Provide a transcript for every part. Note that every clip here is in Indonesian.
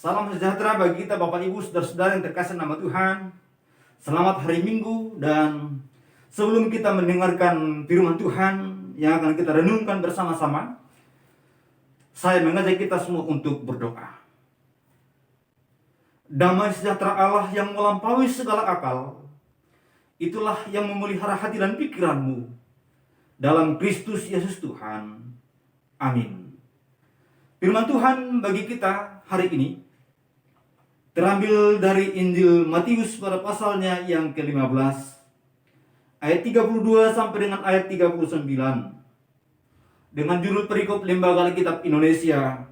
Salam sejahtera bagi kita Bapak Ibu Saudara-saudara yang terkasih nama Tuhan. Selamat hari Minggu, dan sebelum kita mendengarkan firman Tuhan yang akan kita renungkan bersama-sama, saya mengajak kita semua untuk berdoa. Damai sejahtera Allah yang melampaui segala akal, itulah yang memelihara hati dan pikiranmu dalam Kristus Yesus Tuhan. Amin. Firman Tuhan bagi kita hari ini terambil dari Injil Matius pada pasalnya yang ke-15, ayat 32 sampai dengan ayat 39, dengan judul perikop Lembaga Alkitab Indonesia,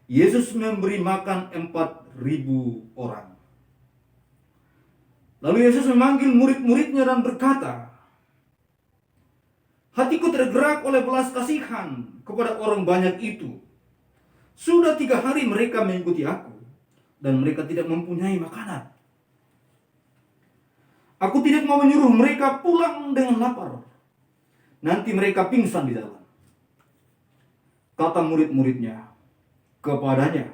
Yesus memberi makan 4.000 orang. Lalu Yesus memanggil murid-muridnya dan berkata, "Hatiku tergerak oleh belas kasihan kepada orang banyak itu. Sudah 3 hari mereka mengikuti aku, dan mereka tidak mempunyai makanan. Aku tidak mau menyuruh mereka pulang dengan lapar. Nanti mereka pingsan di jalan." Kata murid-muridnya kepadanya,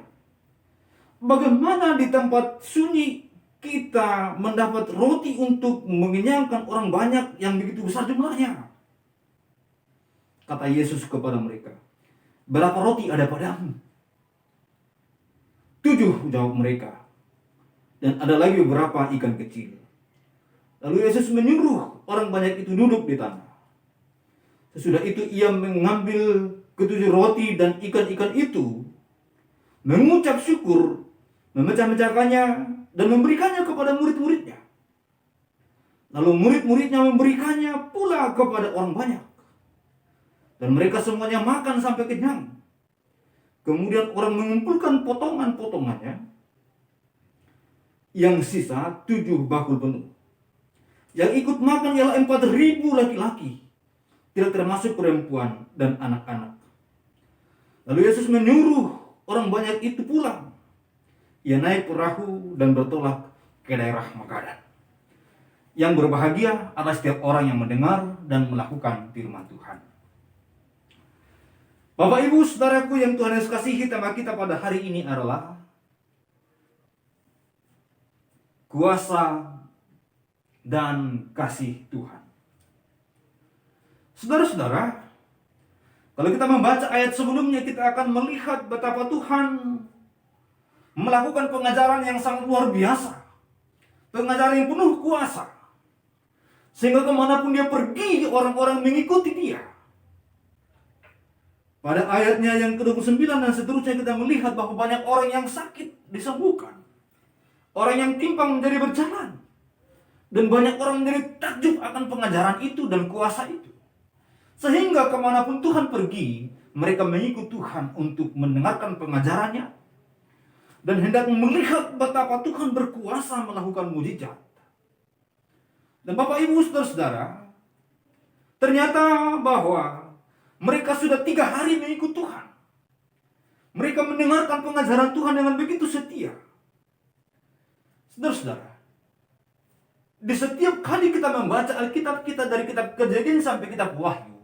"Bagaimana di tempat sunyi kita mendapat roti untuk mengenyangkan orang banyak yang begitu besar jumlahnya?" Kata Yesus kepada mereka, "Berapa roti ada padamu?" 7, jawab mereka. "Dan ada lagi beberapa ikan kecil." Lalu Yesus menyuruh orang banyak itu duduk di tanah. Sesudah itu ia mengambil ke-7 roti dan ikan-ikan itu, mengucap syukur, memecah-mecahkannya dan memberikannya kepada murid-muridnya. Lalu murid-muridnya memberikannya pula kepada orang banyak. Dan mereka semuanya makan sampai kenyang. Kemudian orang mengumpulkan potongan-potongannya, yang sisa 7 bakul penuh. Yang ikut makan ialah 4.000 laki-laki, tidak termasuk perempuan dan anak-anak. Lalu Yesus menyuruh orang banyak itu pulang. Ia naik perahu dan bertolak ke daerah Magadan. Yang berbahagia adalah setiap orang yang mendengar dan melakukan firman Tuhan. Bapak Ibu Saudaraku yang Tuhan Yesus kasihi, tema kita pada hari ini adalah kuasa dan kasih Tuhan. Saudara-saudara, kalau kita membaca ayat sebelumnya, kita akan melihat betapa Tuhan melakukan pengajaran yang sangat luar biasa. Pengajaran yang penuh kuasa. Sehingga kemanapun dia pergi, orang-orang mengikuti dia. Pada ayatnya yang ke-29 dan seterusnya kita melihat bahwa banyak orang yang sakit disembuhkan. Orang yang timpang menjadi berjalan. Dan banyak orang menjadi takjub akan pengajaran itu dan kuasa itu. Sehingga kemanapun Tuhan pergi, mereka mengikut Tuhan untuk mendengarkan pengajarannya. Dan hendak melihat betapa Tuhan berkuasa melakukan mujizat. Dan Bapak Ibu Saudara-saudara, ternyata bahwa mereka sudah 3 hari mengikut Tuhan. Mereka mendengarkan pengajaran Tuhan dengan begitu setia. Saudara-saudara, di setiap kali kita membaca Alkitab kita dari kitab Kejadian sampai kitab Wahyu,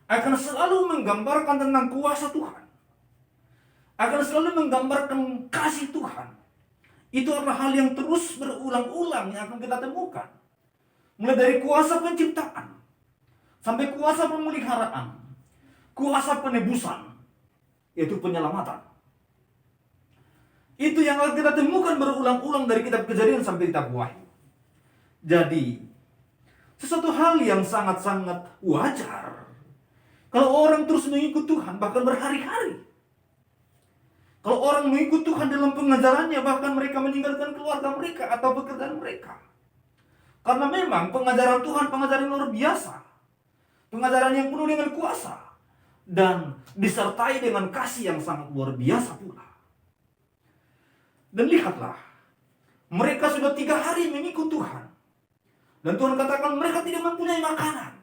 akan selalu menggambarkan tentang kuasa Tuhan. Akan selalu menggambarkan kasih Tuhan. Itu adalah hal yang terus berulang-ulang yang akan kita temukan. Mulai dari kuasa penciptaan, sampai kuasa pemeliharaan, kuasa penebusan, yaitu penyelamatan. Itu yang akan kita temukan berulang-ulang dari kitab Kejadian sampai kitab Wahyu. Jadi, sesuatu hal yang sangat-sangat wajar kalau orang terus mengikut Tuhan, bahkan berhari-hari. Kalau orang mengikut Tuhan dalam pengajarannya, bahkan mereka meninggalkan keluarga mereka atau pekerjaan mereka. Karena memang pengajaran Tuhan, pengajaran luar biasa. Pengajaran yang penuh dengan kuasa. Dan disertai dengan kasih yang sangat luar biasa pula. Dan lihatlah, mereka sudah 3 hari mengikut Tuhan. Dan Tuhan katakan mereka tidak mempunyai makanan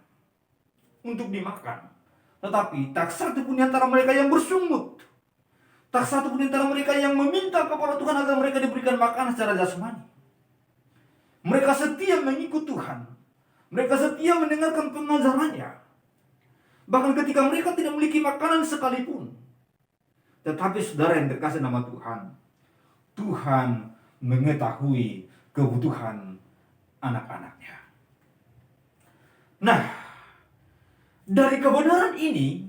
untuk dimakan. Tetapi tak satu pun di antara mereka yang bersungut. Tak satu pun di antara mereka yang meminta kepada Tuhan agar mereka diberikan makanan secara jasmani. Mereka setia mengikut Tuhan. Mereka setia mendengarkan pengajarannya. Bahkan ketika mereka tidak memiliki makanan sekalipun. Tetapi saudara yang terkasih nama Tuhan, Tuhan mengetahui kebutuhan anak-anaknya. Nah, dari kebenaran ini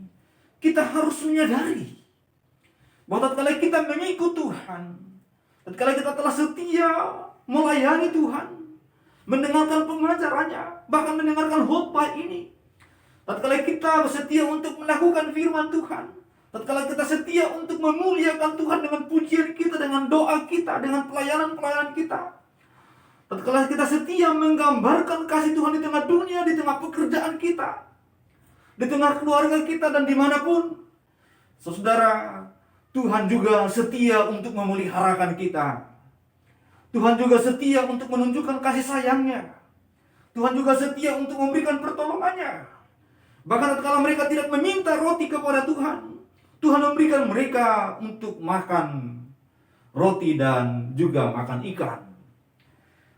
kita harus menyadari bahwa tatkala kita mengikut Tuhan, tatkala kita telah setia melayani Tuhan, mendengarkan pengajarannya, bahkan mendengarkan khotbah ini, tatkala kita setia untuk melakukan firman Tuhan, tatkala kita setia untuk memuliakan Tuhan dengan pujian kita, dengan doa kita, dengan pelayanan-pelayanan kita, tatkala kita setia menggambarkan kasih Tuhan di tengah dunia, di tengah pekerjaan kita, di tengah keluarga kita, dan dimanapun, saudara, Tuhan juga setia untuk memeliharakan kita. Tuhan juga setia untuk menunjukkan kasih sayangnya. Tuhan juga setia untuk memberikan pertolongannya. Bahkan tatkala mereka tidak meminta roti kepada Tuhan, Tuhan memberikan mereka untuk makan roti dan juga makan ikan.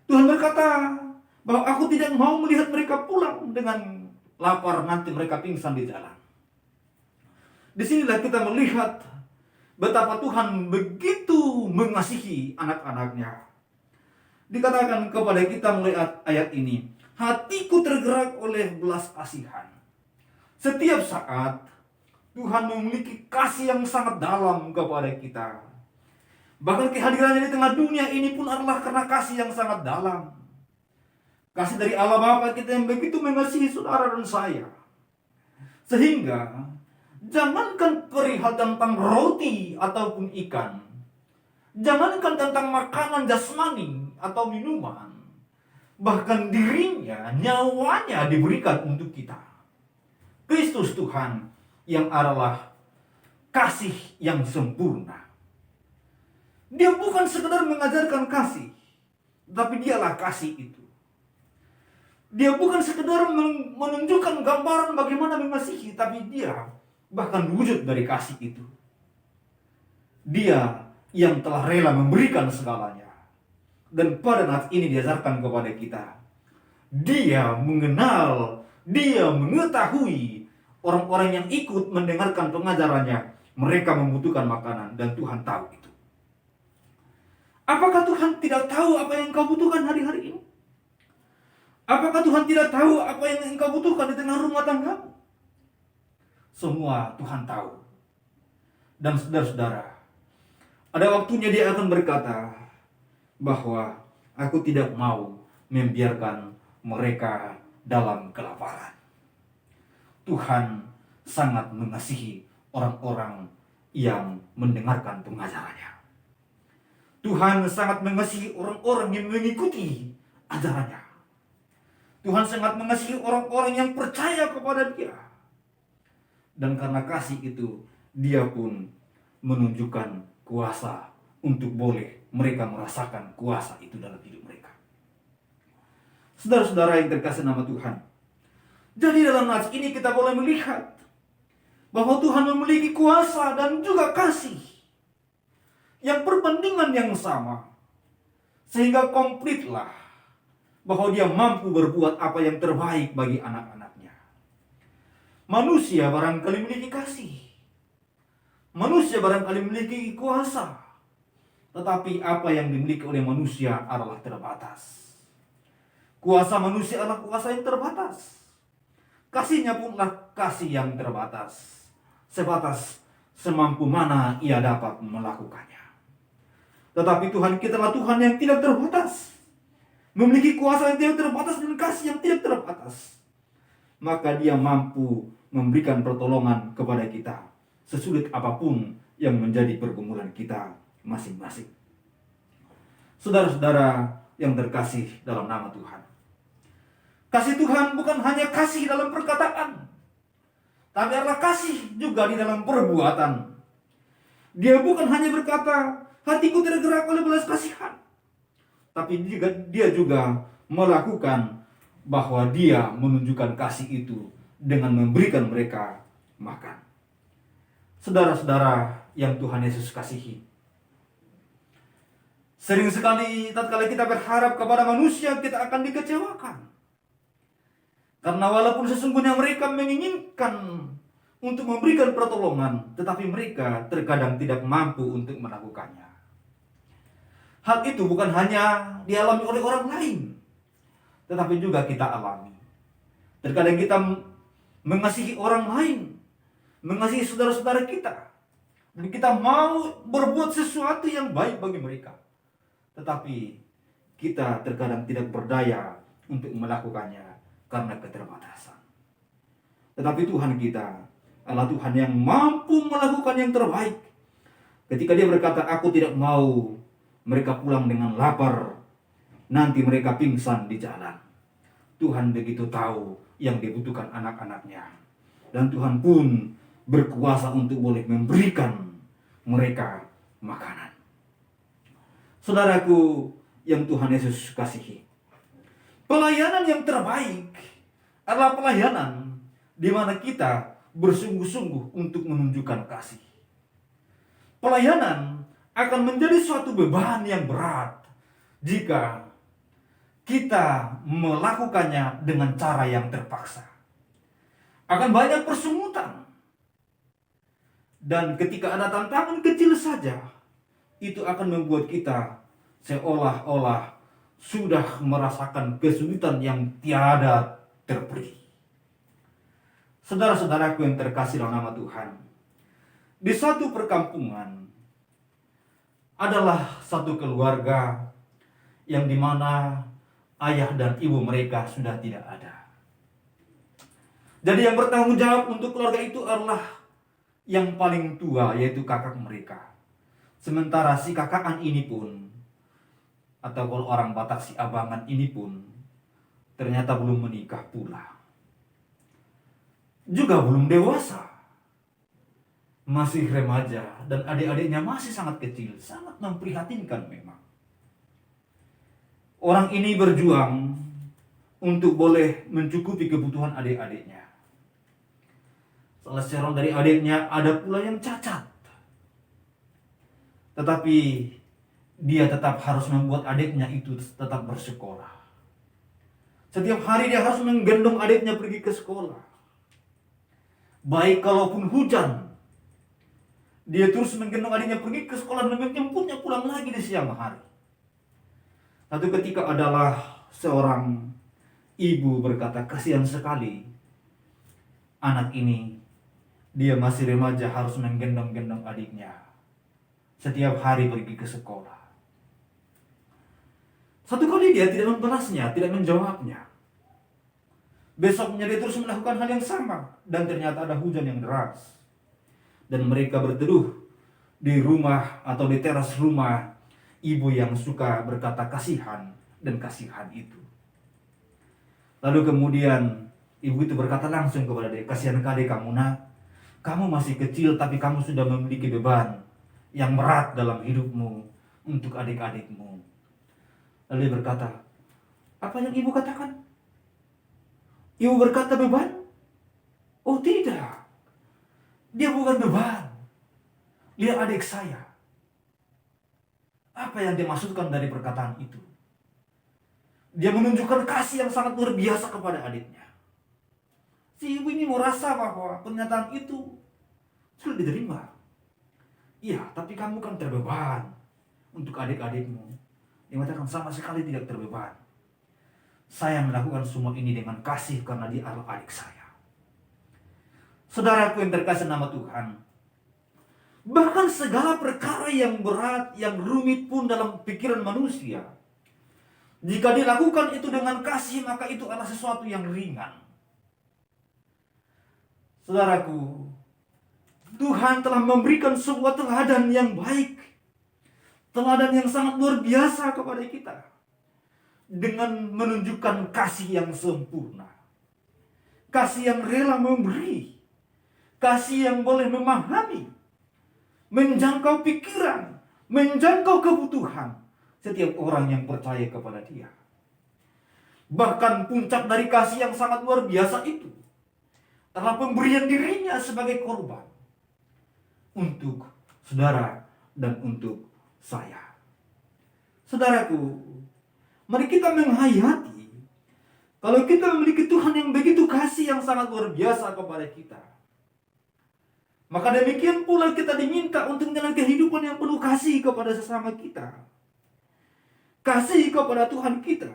Tuhan berkata bahwa aku tidak mau melihat mereka pulang dengan lapar, nanti mereka pingsan di jalan. Disinilah kita melihat betapa Tuhan begitu mengasihi anak-anaknya. Dikatakan kepada kita mulai ayat ini, hatiku tergerak oleh belas kasihan. Setiap saat Tuhan memiliki kasih yang sangat dalam kepada kita. Bahkan kehadirannya di tengah dunia ini pun adalah karena kasih yang sangat dalam. Kasih dari Allah Bapa kita yang begitu mengasihi saudara dan saya. Sehingga jangankan perihal tentang roti ataupun ikan, jangankan tentang makanan jasmani atau minuman, bahkan dirinya, nyawanya diberikan untuk kita. Kristus Tuhan yang adalah kasih yang sempurna. Dia bukan sekedar mengajarkan kasih, tapi dialah kasih itu. Dia bukan sekedar menunjukkan gambaran bagaimana mengasihi, tapi dia bahkan wujud dari kasih itu. Dia yang telah rela memberikan segalanya. Dan pada saat ini diajarkan kepada kita, dia mengenal, dia mengetahui orang-orang yang ikut mendengarkan pengajarannya, mereka membutuhkan makanan dan Tuhan tahu itu. Apakah Tuhan tidak tahu apa yang engkau butuhkan hari-hari ini? Apakah Tuhan tidak tahu apa yang engkau butuhkan di tengah rumah tanggamu? Semua Tuhan tahu. Dan saudara-saudara, ada waktunya dia akan berkata bahwa aku tidak mau membiarkan mereka dalam kelaparan. Tuhan sangat mengasihi orang-orang yang mendengarkan pengajarannya. Tuhan sangat mengasihi orang-orang yang mengikuti ajarannya. Tuhan sangat mengasihi orang-orang yang percaya kepada dia. Dan karena kasih itu, dia pun menunjukkan kuasa untuk boleh mereka merasakan kuasa itu dalam hidup mereka. Saudara-saudara yang terkasih nama Tuhan, jadi dalam nats ini kita boleh melihat bahwa Tuhan memiliki kuasa dan juga kasih yang perbandingan yang sama, sehingga komplitlah bahwa dia mampu berbuat apa yang terbaik bagi anak-anaknya. Manusia barangkali memiliki kasih, manusia barangkali memiliki kuasa, tetapi apa yang dimiliki oleh manusia adalah terbatas. Kuasa manusia adalah kuasa yang terbatas. Kasihnya punlah kasih yang terbatas, sebatas semampu mana ia dapat melakukannya. Tetapi Tuhan kita adalah Tuhan yang tidak terbatas, memiliki kuasa yang tidak terbatas dan kasih yang tidak terbatas. Maka dia mampu memberikan pertolongan kepada kita sesulit apapun yang menjadi pergumulan kita masing-masing. Saudara-saudara yang terkasih dalam nama Tuhan, kasih Tuhan bukan hanya kasih dalam perkataan, tapi adalah kasih juga di dalam perbuatan. Dia bukan hanya berkata, hatiku tergerak oleh belas kasihan, tapi dia juga melakukan bahwa dia menunjukkan kasih itu dengan memberikan mereka makan. Saudara-saudara yang Tuhan Yesus kasihi, sering sekali tatkala kita berharap kepada manusia, kita akan dikecewakan. Karena walaupun sesungguhnya mereka menginginkan untuk memberikan pertolongan, tetapi mereka terkadang tidak mampu untuk melakukannya. Hal itu bukan hanya dialami oleh orang lain, tetapi juga kita alami. Terkadang kita mengasihi orang lain, mengasihi saudara-saudara kita, dan kita mau berbuat sesuatu yang baik bagi mereka. Tetapi kita terkadang tidak berdaya untuk melakukannya karena keterbatasan. Tetapi Tuhan kita adalah Tuhan yang mampu melakukan yang terbaik. Ketika Dia berkata, aku tidak mau mereka pulang dengan lapar, nanti mereka pingsan di jalan. Tuhan begitu tahu yang dibutuhkan anak-anaknya. Dan Tuhan pun berkuasa untuk boleh memberikan mereka makanan. Saudaraku yang Tuhan Yesus kasihi, pelayanan yang terbaik adalah pelayanan di mana kita bersungguh-sungguh untuk menunjukkan kasih. Pelayanan akan menjadi suatu beban yang berat jika kita melakukannya dengan cara yang terpaksa. Akan banyak persungutan. Dan ketika ada tantangan kecil saja, itu akan membuat kita seolah-olah sudah merasakan kesulitan yang tiada terperi. Saudara-saudaraku yang terkasih dalam nama Tuhan, di satu perkampungan adalah satu keluarga yang dimana ayah dan ibu mereka sudah tidak ada. Jadi yang bertanggung jawab untuk keluarga itu adalah yang paling tua, yaitu kakak mereka. Sementara si kakakan ini pun, atau kalau orang Batak si abangan ini pun, ternyata belum menikah pula. Juga belum dewasa. Masih remaja dan adik-adiknya masih sangat kecil. Sangat memprihatinkan memang. Orang ini berjuang untuk boleh mencukupi kebutuhan adik-adiknya. Salah seorang dari adiknya ada pula yang cacat. Tetapi dia tetap harus membuat adiknya itu tetap bersekolah. Setiap hari dia harus menggendong adiknya pergi ke sekolah. Baik kalaupun hujan, dia terus menggendong adiknya pergi ke sekolah dan menjemputnya pulang lagi di siang hari. Satu ketika adalah seorang ibu berkata, kasihan sekali anak ini. Dia masih remaja harus menggendong-gendong adiknya. Setiap hari pergi ke sekolah. Satu kali dia tidak membalasnya, tidak menjawabnya. Besoknya dia terus melakukan hal yang sama. Dan ternyata ada hujan yang deras. Dan mereka berteduh di rumah atau di teras rumah ibu yang suka berkata kasihan dan kasihan itu. Lalu kemudian ibu itu berkata langsung kepada dia, kasihan kali kamu nak. Kamu masih kecil tapi kamu sudah memiliki beban yang berat dalam hidupmu untuk adik-adikmu. Lalu dia berkata, apa yang ibu katakan? Ibu berkata beban? Oh tidak. Dia bukan beban. Dia adik saya. Apa yang dimaksudkan dari perkataan itu? Dia menunjukkan kasih yang sangat luar biasa kepada adiknya. Si ibu ini merasa bahwa pernyataan itu sudah diterima. Iya, tapi kamu kan terbeban untuk adik-adikmu. Dia mengatakan sama sekali tidak terbeban. Saya melakukan semua ini dengan kasih karena dia adalah adik saya. Saudaraku yang terkasih nama Tuhan, bahkan segala perkara yang berat, yang rumit pun dalam pikiran manusia, jika dilakukan itu dengan kasih, maka itu adalah sesuatu yang ringan. Saudaraku, Tuhan telah memberikan sebuah teladan yang baik, teladan yang sangat luar biasa kepada kita, dengan menunjukkan kasih yang sempurna, kasih yang rela memberi, kasih yang boleh memahami, menjangkau pikiran, menjangkau kebutuhan setiap orang yang percaya kepada Dia. Bahkan puncak dari kasih yang sangat luar biasa itu adalah pemberian dirinya sebagai korban untuk saudara dan untuk saya. Saudaraku, mari kita menghayati kalau kita memiliki Tuhan yang begitu kasih yang sangat luar biasa kepada kita, maka demikian pula kita diminta untuk menjalani kehidupan yang penuh kasih kepada sesama kita. kasih kepada Tuhan kita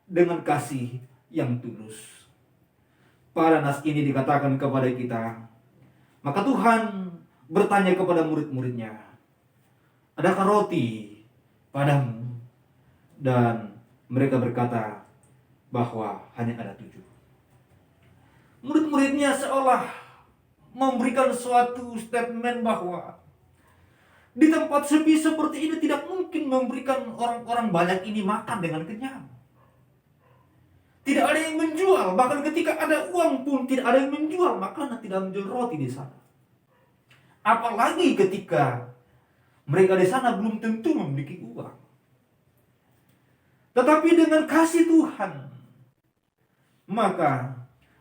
dengan kasih yang tulus. Pada nas ini dikatakan kepada kita, maka Tuhan bertanya kepada murid-muridnya, adakah roti padamu? Dan mereka berkata bahwa hanya ada 7. Murid-muridnya seolah memberikan suatu statement bahwa di tempat sepi seperti ini tidak mungkin memberikan orang-orang banyak ini makan dengan kenyang. Tidak ada yang menjual, bahkan ketika ada uang pun tidak ada yang menjual makanan, tidak menjual roti di sana. Apalagi ketika mereka di sana belum tentu memiliki uang. Tetapi dengan kasih Tuhan, maka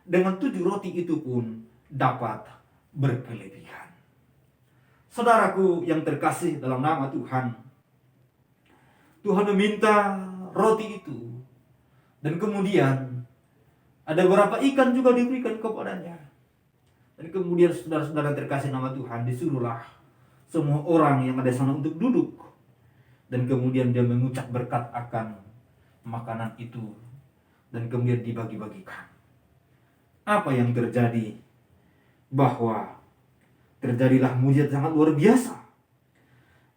dengan 7 roti itu pun dapat berkelebihan. Saudaraku yang terkasih dalam nama Tuhan, Tuhan meminta roti itu. Dan kemudian ada beberapa ikan juga diberikan kepadanya. Dan kemudian saudara-saudara terkasih nama Tuhan, disuruhlah semua orang yang ada di sana untuk duduk. Dan kemudian dia mengucap berkat akan makanan itu. Dan kemudian dibagi-bagikan. Apa yang terjadi? Bahwa terjadilah mujizat sangat luar biasa.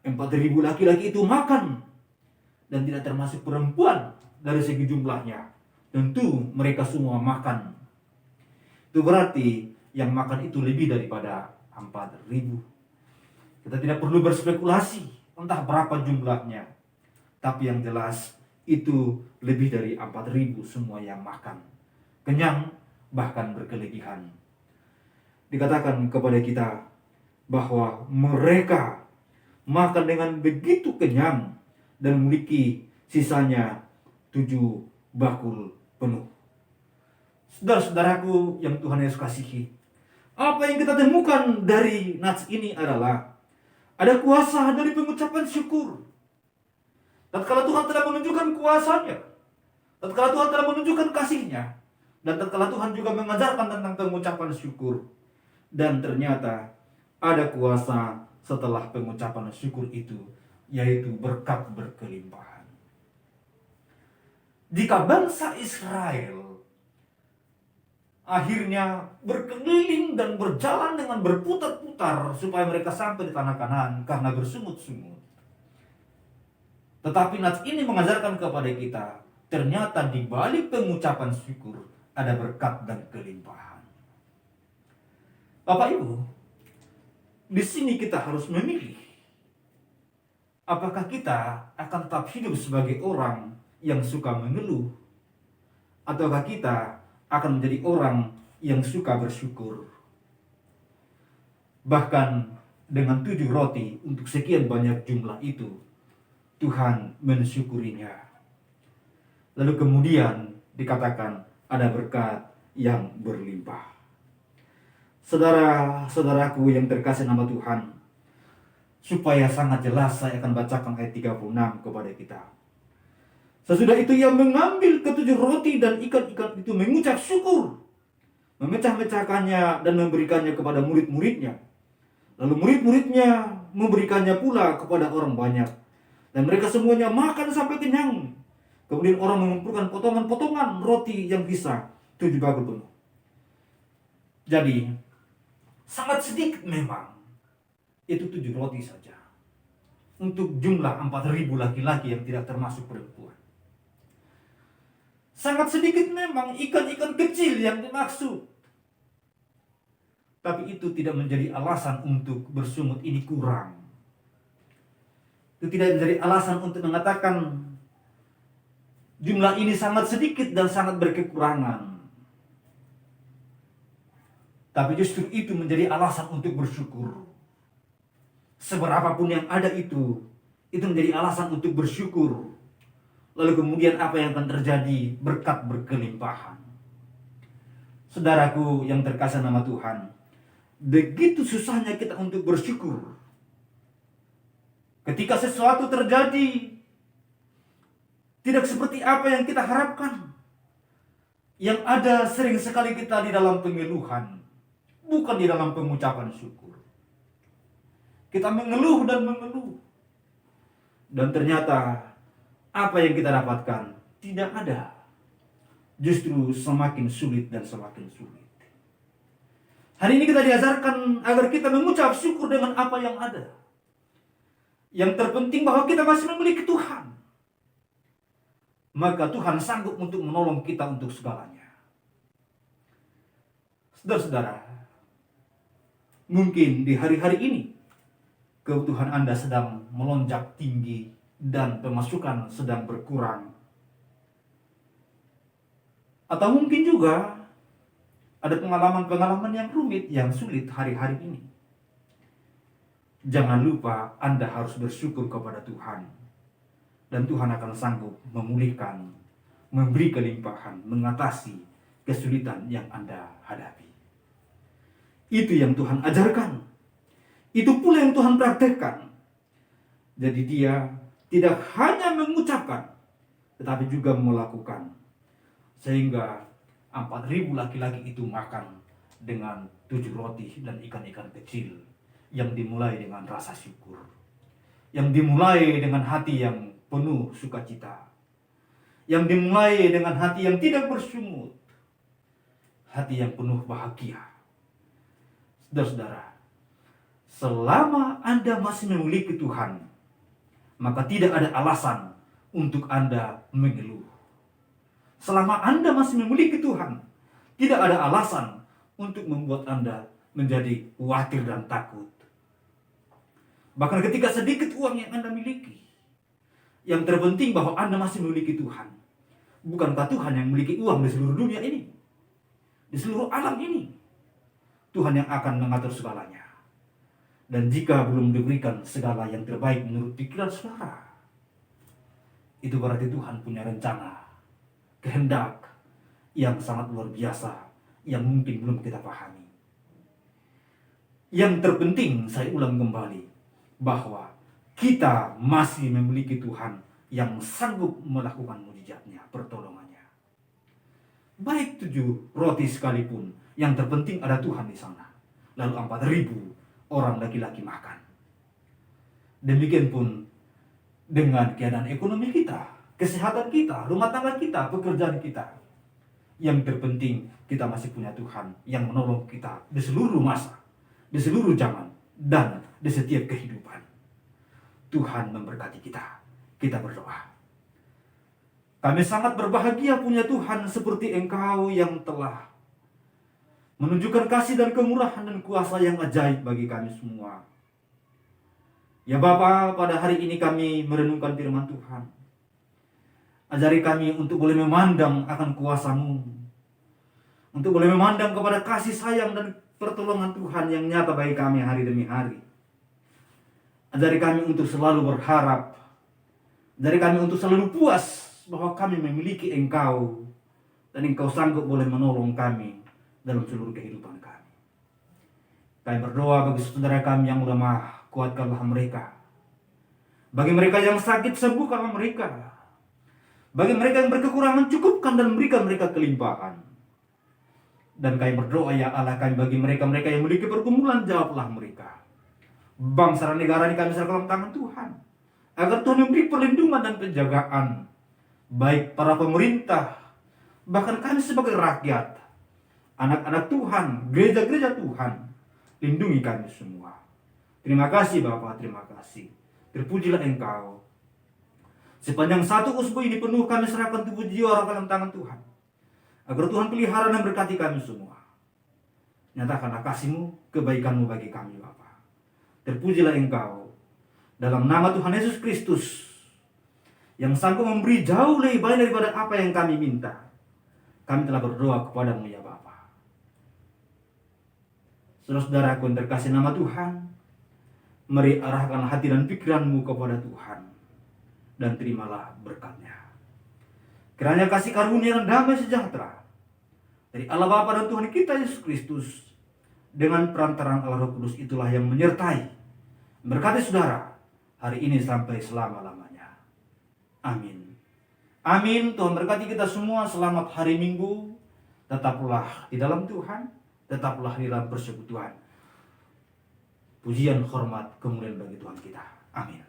4.000 laki-laki itu makan. Dan tidak termasuk perempuan. Dari segi jumlahnya, tentu mereka semua makan. Itu berarti yang makan itu lebih daripada 4.000. Kita tidak perlu berspekulasi entah berapa jumlahnya, tapi yang jelas itu lebih dari 4.000 semua yang makan, kenyang bahkan berkelebihan. Dikatakan kepada kita bahwa mereka makan dengan begitu kenyang dan memiliki sisanya 7 bakul penuh. Saudara-saudaraku yang Tuhan Yesus kasihi, apa yang kita temukan dari nats ini adalah ada kuasa dari pengucapan syukur. Tatkala Tuhan telah menunjukkan kuasanya, tatkala Tuhan telah menunjukkan kasihnya, dan tatkala Tuhan juga mengajarkan tentang pengucapan syukur, dan ternyata ada kuasa setelah pengucapan syukur itu, yaitu berkat berkelimpahan. Jika bangsa Israel akhirnya berkeliling dan berjalan dengan berputar-putar supaya mereka sampai di tanah Kanaan karena bersungut-sungut. Tetapi nats ini mengajarkan kepada kita, ternyata di balik pengucapan syukur ada berkat dan kelimpahan. Bapak Ibu, di sini kita harus memilih. Apakah kita akan tetap hidup sebagai orang yang suka mengeluh, ataukah kita akan menjadi orang yang suka bersyukur? Bahkan dengan 7 roti untuk sekian banyak jumlah itu, Tuhan mensyukurinya. Lalu kemudian dikatakan ada berkat yang berlimpah. Saudara-saudaraku yang terkasih nama Tuhan, supaya sangat jelas saya akan bacakan ayat 36 kepada kita. Sesudah itu ia mengambil ke-7 roti dan ikan-ikan itu, mengucap syukur, memecah-mecahkannya dan memberikannya kepada murid-muridnya. Lalu murid-muridnya memberikannya pula kepada orang banyak. Dan mereka semuanya makan sampai kenyang. Kemudian orang mengumpulkan potongan-potongan roti yang bisa 7 bakul penuh. Jadi sangat sedikit memang. Itu 7 roti saja. Untuk jumlah 4.000 laki-laki yang tidak termasuk perempuan. Sangat sedikit memang ikan-ikan kecil yang dimaksud. Tapi itu tidak menjadi alasan untuk bersungut ini kurang. Itu tidak menjadi alasan untuk mengatakan jumlah ini sangat sedikit dan sangat berkekurangan. Tapi justru itu menjadi alasan untuk bersyukur. Seberapapun yang ada itu menjadi alasan untuk bersyukur. Lalu kemudian apa yang akan terjadi? Berkat berkelimpahan. Saudaraku yang terkasih nama Tuhan, begitu susahnya kita untuk bersyukur. Ketika sesuatu terjadi tidak seperti apa yang kita harapkan, yang ada sering sekali kita di dalam pengeluhan, bukan di dalam pengucapan syukur. Kita mengeluh dan mengeluh. Dan ternyata apa yang kita dapatkan? Tidak ada. Justru semakin sulit dan semakin sulit. Hari ini kita diajarkan agar kita mengucap syukur dengan apa yang ada. Yang terpenting bahwa kita masih memiliki Tuhan. Maka Tuhan sanggup untuk menolong kita untuk segalanya. Saudara-saudara, mungkin di hari-hari ini kebutuhan Anda sedang melonjak tinggi dan pemasukan sedang berkurang. Atau mungkin juga ada pengalaman-pengalaman yang rumit, yang sulit hari-hari ini. Jangan lupa Anda harus bersyukur kepada Tuhan. Dan Tuhan akan sanggup memulihkan, memberi kelimpahan, mengatasi kesulitan yang Anda hadapi. Itu yang Tuhan ajarkan. Itu pula yang Tuhan praktekkan. Jadi dia tidak hanya mengucapkan, tetapi juga melakukan. Sehingga 4.000 laki-laki itu makan dengan 7 roti dan ikan-ikan kecil. Yang dimulai dengan rasa syukur. Yang dimulai dengan hati yang penuh sukacita. Yang dimulai dengan hati yang tidak bersungut. Hati yang penuh bahagia. Saudara-saudara, selama Anda masih memiliki Tuhan, maka tidak ada alasan untuk Anda mengeluh. Selama Anda masih memiliki Tuhan, tidak ada alasan untuk membuat Anda menjadi khawatir dan takut. Bahkan ketika sedikit uang yang Anda miliki, yang terpenting bahwa Anda masih memiliki Tuhan. Bukankah Tuhan yang memiliki uang di seluruh dunia ini? Di seluruh alam ini? Tuhan yang akan mengatur segalanya. Dan jika belum diberikan segala yang terbaik menurut pikiran saudara, itu berarti Tuhan punya rencana, kehendak yang sangat luar biasa, yang mungkin belum kita pahami. Yang terpenting, saya ulang kembali, bahwa kita masih memiliki Tuhan yang sanggup melakukan mujizatnya, pertolongannya. Baik 7 roti sekalipun, yang terpenting ada Tuhan di sana. Lalu 4.000 orang laki-laki makan. Demikian pun dengan keadaan ekonomi kita, kesehatan kita, rumah tangga kita, pekerjaan kita. Yang terpenting kita masih punya Tuhan yang menolong kita di seluruh masa, di seluruh zaman, dan di setiap kehidupan. Tuhan memberkati kita. Kita berdoa. Kami sangat berbahagia punya Tuhan seperti Engkau yang telah menunjukkan kasih dan kemurahan dan kuasa yang ajaib bagi kami semua. Ya Bapa, pada hari ini kami merenungkan firman Tuhan. Ajari kami untuk boleh memandang akan kuasa-Mu. Untuk boleh memandang kepada kasih sayang dan pertolongan Tuhan yang nyata bagi kami hari demi hari. Ajari kami untuk selalu berharap. Ajari kami untuk selalu puas bahwa kami memiliki Engkau. Dan Engkau sanggup boleh menolong kami dalam seluruh kehidupan kami. Kami berdoa bagi saudara kami yang lemah, kuatkanlah mereka. Bagi mereka yang sakit, sembuhkanlah mereka. Bagi mereka yang berkekurangan, cukupkan dan berikan mereka kelimpahan. Dan kami berdoa ya Allah kami bagi mereka-mereka yang memiliki pergumulan, jawablah mereka. Bangsa dan negara ini kami serahkan dalam tangan Tuhan. Agar Tuhan memberi perlindungan dan penjagaan. Baik para pemerintah, bahkan kami sebagai rakyat. Anak-anak Tuhan, gereja-gereja Tuhan, lindungi kami semua. Terima kasih Bapa, terima kasih. Terpujilah Engkau. Sepanjang satu usbu ini penuh kami serahkan tubuh jiwa dalam tangan Tuhan. Agar Tuhan pelihara dan berkati kami semua. Nyatakanlah kasih-Mu, kebaikan-Mu bagi kami Bapa. Terpujilah Engkau. Dalam nama Tuhan Yesus Kristus, yang sanggup memberi jauh lebih banyak daripada apa yang kami minta. Kami telah berdoa kepada-Mu ya Bapa. Saudara-saudaraku yang terkasih nama Tuhan, mari arahkan hati dan pikiranmu kepada Tuhan, dan terimalah berkat-Nya. Kiranya kasih karunia dan damai sejahtera dari Allah Bapa dan Tuhan kita Yesus Kristus, dengan perantaraan Allah Roh Kudus itulah yang menyertai, berkati saudara hari ini sampai selama-lamanya. Amin. Amin. Tuhan berkati kita semua. Selamat hari Minggu. Tetaplah di dalam Tuhan. Tetaplah di dalam persekutuan. Pujian, hormat, kemuliaan bagi Tuhan kita. Amin.